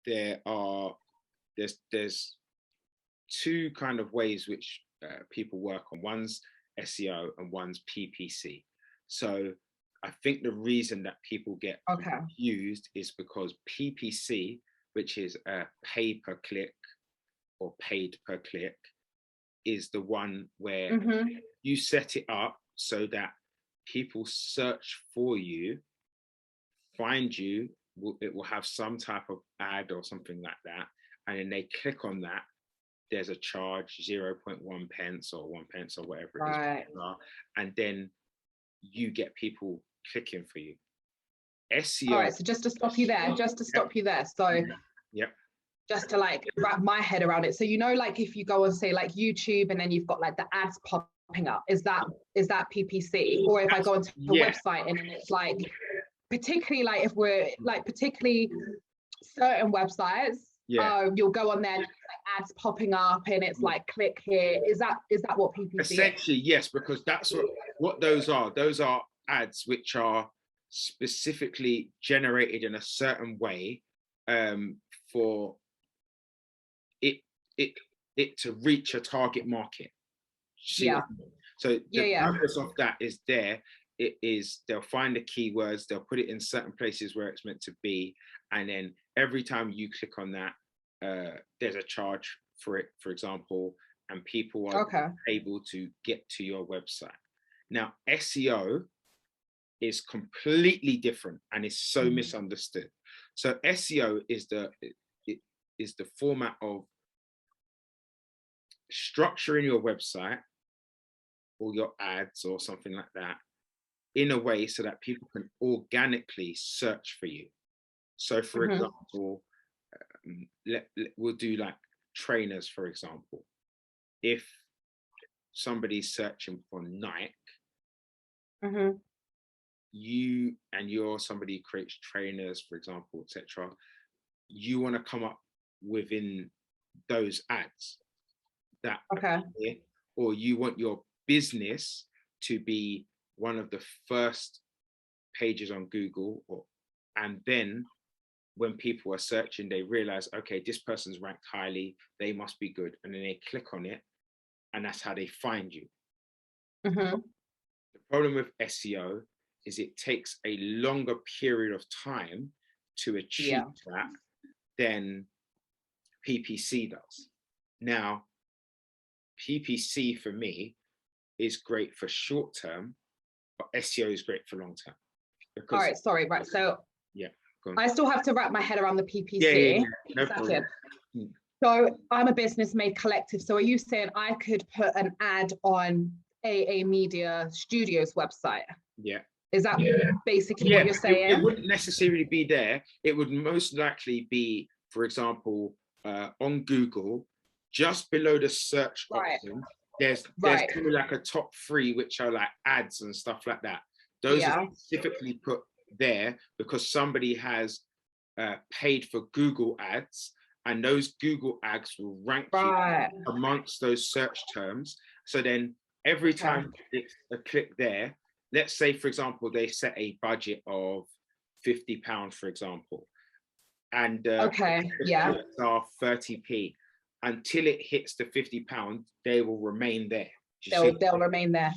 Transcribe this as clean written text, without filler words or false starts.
there's two kind of ways which people work on. One's SEO and one's PPC. So I think the reason that people get confused is because PPC, which is a pay per click or paid per click, is the one where you set it up so that people search for you, find you, it will have some type of ad or something like that, and then they click on that. There's a charge, 0.1 pence or 1 pence or whatever it is, and then you get people clicking for you. SEO. All right, so just to stop you there, so just to like wrap my head around it. So, you know, like if you go on say like YouTube and then you've got like the ads popping up, is that PPC? Or if I go onto a website and it's like, particularly like if we're like particularly certain websites, you'll go on there and like ads popping up and it's like click here. Is that what PPC essentially is? Yes, because that's what those are. Those are ads which are specifically generated in a certain way for it to reach a target market. So the purpose of that is they'll find the keywords, they'll put it in certain places where it's meant to be, and then every time you click on that, there's a charge for it, for example, and people are able to get to your website. Now, SEO is completely different and is so misunderstood. So SEO is the format of structuring your website or your ads or something like that in a way so that people can organically search for you. So for example, we'll do like trainers, for example. If somebody's searching for Nike, you're somebody who creates trainers, for example, etc., you want to come up within those ads that or you want your business to be one of the first pages on Google, and then when people are searching, they realize, okay, this person's ranked highly, they must be good, and then they click on it, and that's how they find you. The problem with SEO is it takes a longer period of time to achieve that than PPC does. Now, PPC for me is great for short term, but SEO is great for long term. Because, all right, sorry, right. So I still have to wrap my head around the PPC. No problem. So I'm a business made collective. So are you saying I could put an ad on AA Media Studios website? Is that basically what you're saying? It wouldn't necessarily be there. It would most likely be, for example, on Google, just below the search option, there's like a top 3, which are like ads and stuff like that. Those are specifically put there because somebody has paid for Google ads, and those Google ads will rank you amongst those search terms. So then every time it's a click there, let's say, for example, they set a budget of £50, for example, and are 30p. Until it hits the £50, they will remain there. They'll remain there.